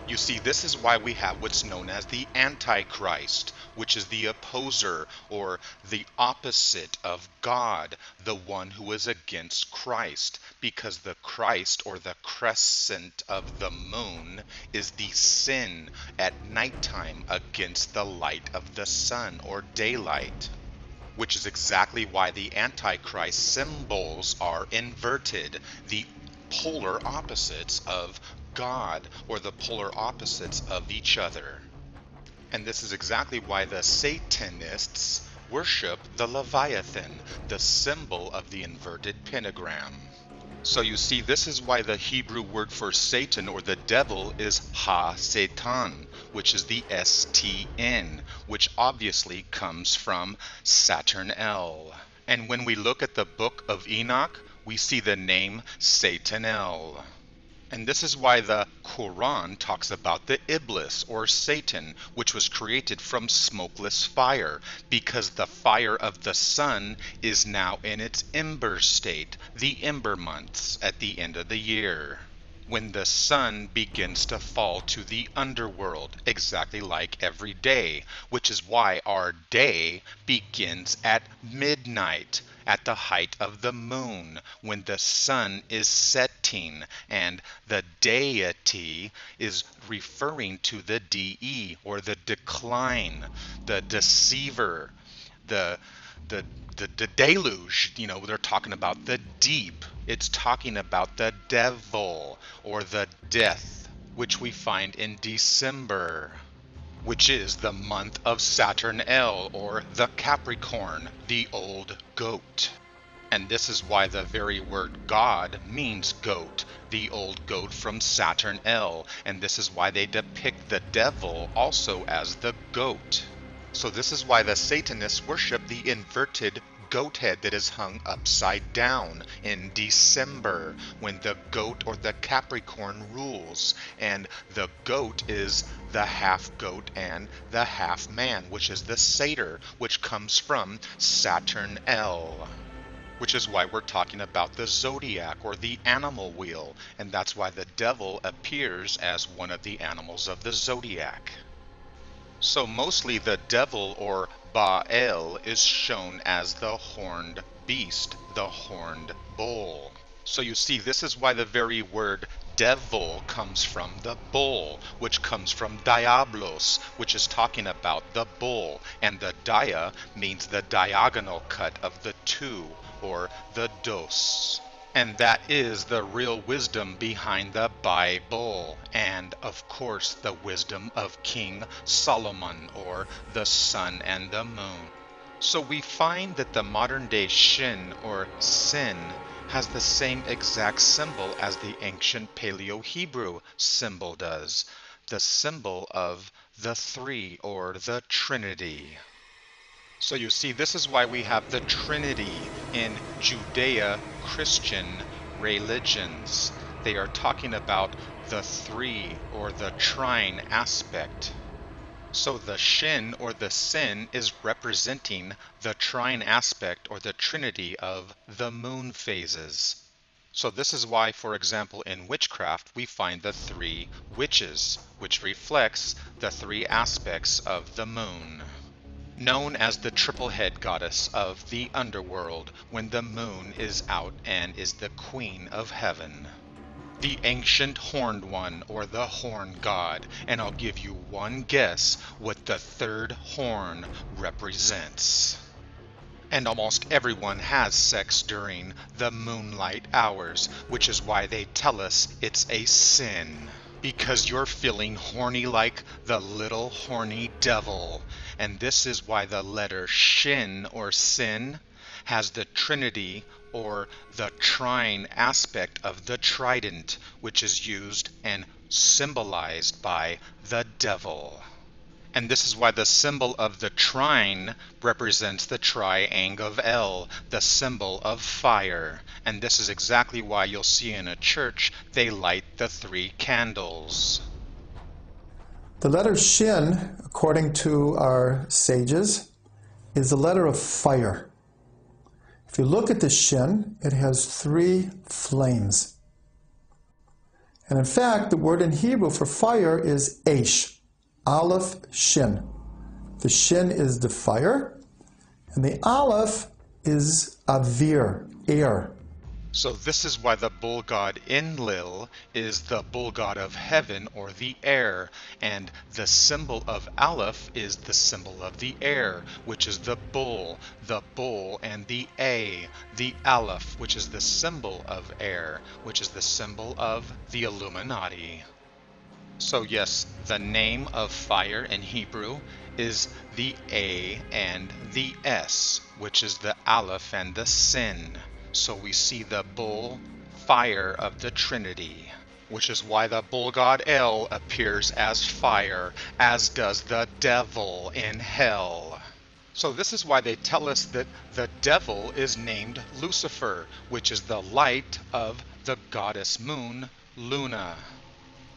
You see, this is why we have what's known as the Antichrist, which is the opposer or the opposite of God, the one who is against Christ, because the Christ or the crescent of the moon is the sin at nighttime against the light of the sun or daylight. Which is exactly why the Antichrist symbols are inverted, the polar opposites of God, or the polar opposites of each other. And this is exactly why the Satanists worship the Leviathan, the symbol of the inverted pentagram. So you see, this is why the Hebrew word for Satan or the devil is ha-Satan, which is the S-T-N, which obviously comes from Saturn L. And when we look at the book of Enoch, we see the name Satanel. And this is why the Quran talks about the Iblis, or Satan, which was created from smokeless fire, because the fire of the sun is now in its ember state, the ember months at the end of the year, when the sun begins to fall to the underworld, exactly like every day, which is why our day begins at midnight, at the height of the moon, when the sun is setting, and the deity is referring to the DE, or the decline, the deceiver, the deluge. They're talking about the deep. It's talking about the devil, or the death, which we find in December, which is the month of Saturn L, or the Capricorn, the old goat. And this is why the very word God means goat, the old goat from Saturn L. And this is why they depict the devil also as the goat. So this is why the Satanists worship the inverted goat head that is hung upside down in December, when the goat or the Capricorn rules, and the goat is the half goat and the half man, which is the satyr, which comes from Saturn L. Which is why we're talking about the zodiac, or the animal wheel, and that's why the devil appears as one of the animals of the zodiac. So mostly the devil, or Baal, is shown as the horned beast, the horned bull. So you see, this is why the very word devil comes from the bull, which comes from diablos, which is talking about the bull, and the dia means the diagonal cut of the two, or the dos. And that is the real wisdom behind the Bible, and of course the wisdom of King Solomon, or the sun and the moon. So we find that the modern day shin, or sin, has the same exact symbol as the ancient Paleo-Hebrew symbol does, the symbol of the three, or the Trinity. So you see, this is why we have the Trinity in Judeo-Christian religions. They are talking about the three, or the trine aspect. So the shin, or the sin, is representing the trine aspect, or the trinity of the moon phases. So this is why, for example, in witchcraft, we find the three witches, which reflects the three aspects of the moon. Known as the triple head goddess of the underworld, when the moon is out and is the queen of heaven. The ancient horned one, or the horn god, and I'll give you one guess what the third horn represents. And almost everyone has sex during the moonlight hours, which is why they tell us it's a sin. Because you're feeling horny like the little horny devil. And this is why the letter shin, or sin, has the trinity, or the trine aspect of the trident, which is used and symbolized by the devil. And this is why the symbol of the trine represents the triangle of L, the symbol of fire. And this is exactly why you'll see in a church they light the three candles. The letter shin, according to our sages, is the letter of fire. If you look at the shin, it has three flames. And in fact, the word in Hebrew for fire is Aish, Aleph Shin. The Shin is the fire, and the Aleph is Avir, air. So this is why the bull god Enlil is the bull god of heaven or the air, and the symbol of Aleph is the symbol of the air, which is the bull, and the A, the Aleph, which is the symbol of air, which is the symbol of the Illuminati. So yes, the name of fire in Hebrew is the A and the S, which is the Aleph and the Sin. So we see the bull fire of the Trinity, which is why the bull god El appears as fire, as does the devil in hell. So this is why they tell us that the devil is named Lucifer, which is the light of the goddess moon, Luna.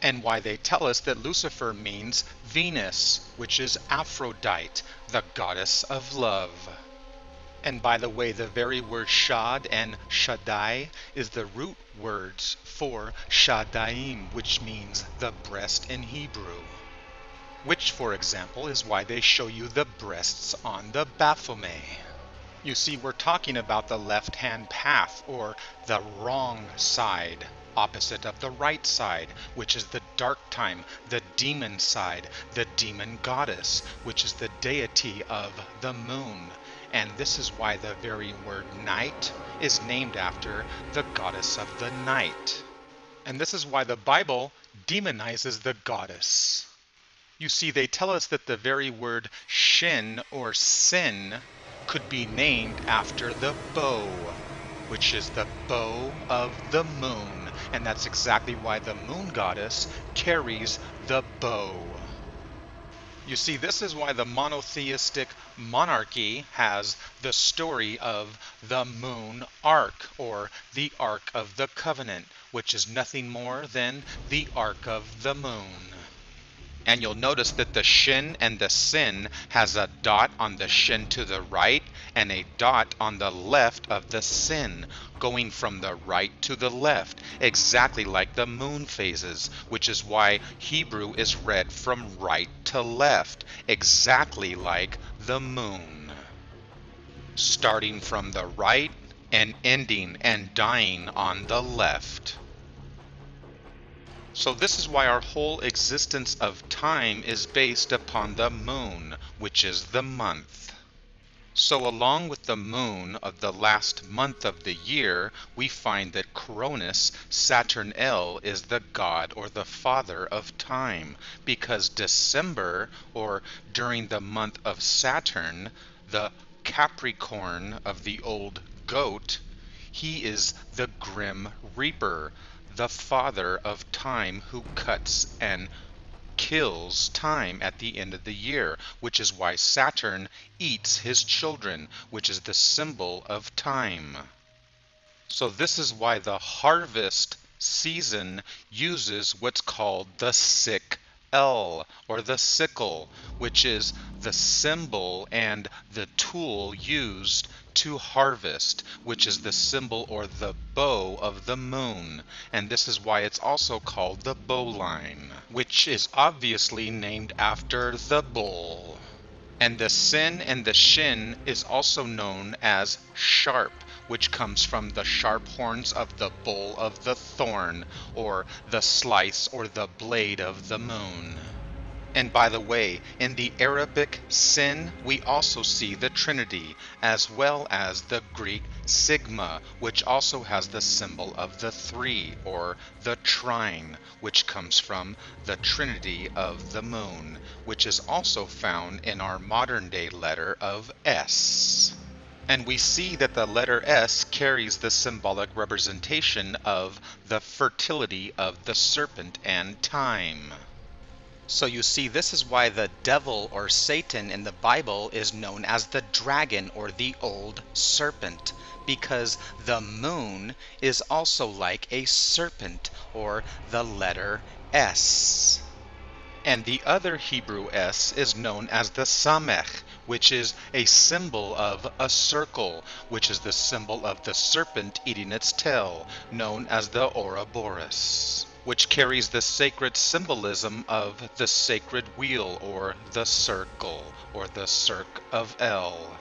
And why they tell us that Lucifer means Venus, which is Aphrodite, the goddess of love. And by the way, the very word Shad and Shaddai is the root words for Shadaim, which means the breast in Hebrew. Which, for example, is why they show you the breasts on the Baphomet. You see, we're talking about the left-hand path, or the wrong side, opposite of the right side, which is the dark time, the demon side, the demon goddess, which is the deity of the moon. And this is why the very word night is named after the goddess of the night. And this is why the Bible demonizes the goddess. You see, they tell us that the very word shin or sin could be named after the bow, which is the bow of the moon. And that's exactly why the moon goddess carries the bow. You see, this is why the monotheistic monarchy has the story of the moon ark, or the Ark of the Covenant, which is nothing more than the Ark of the moon. And you'll notice that the shin and the sin has a dot on the shin to the right and a dot on the left of the sin, going from the right to the left, exactly like the moon phases, which is why Hebrew is read from right to left, exactly like the moon. Starting from the right and ending and dying on the left. So this is why our whole existence of time is based upon the moon, which is the month. So along with the moon of the last month of the year, we find that Cronus, Saturn L, is the god or the father of time, because December, or during the month of Saturn, the Capricorn of the old goat, he is the grim reaper, the father of time, who cuts and kills time at the end of the year, which is why Saturn eats his children, which is the symbol of time. So this is why the harvest season uses what's called the sickle, or the sickle, which is the symbol and the tool used to harvest, which is the symbol or the bow of the moon. And this is why it's also called the bowline, which is obviously named after the bull. And the sin and the shin is also known as sharp, which comes from the sharp horns of the bull of the thorn, or the slice or the blade of the moon. And by the way, in the Arabic sin, we also see the Trinity, as well as the Greek sigma, which also has the symbol of the three, or the trine, which comes from the Trinity of the moon, which is also found in our modern-day letter of S. And we see that the letter S carries the symbolic representation of the fertility of the serpent and time. So you see, this is why the devil or Satan in the Bible is known as the dragon or the old serpent, because the moon is also like a serpent, or the letter S. And the other Hebrew S is known as the Samech, which is a symbol of a circle, which is the symbol of the serpent eating its tail, known as the Ouroboros. which carries the sacred symbolism of the sacred wheel, or the circle, or the cirque of El.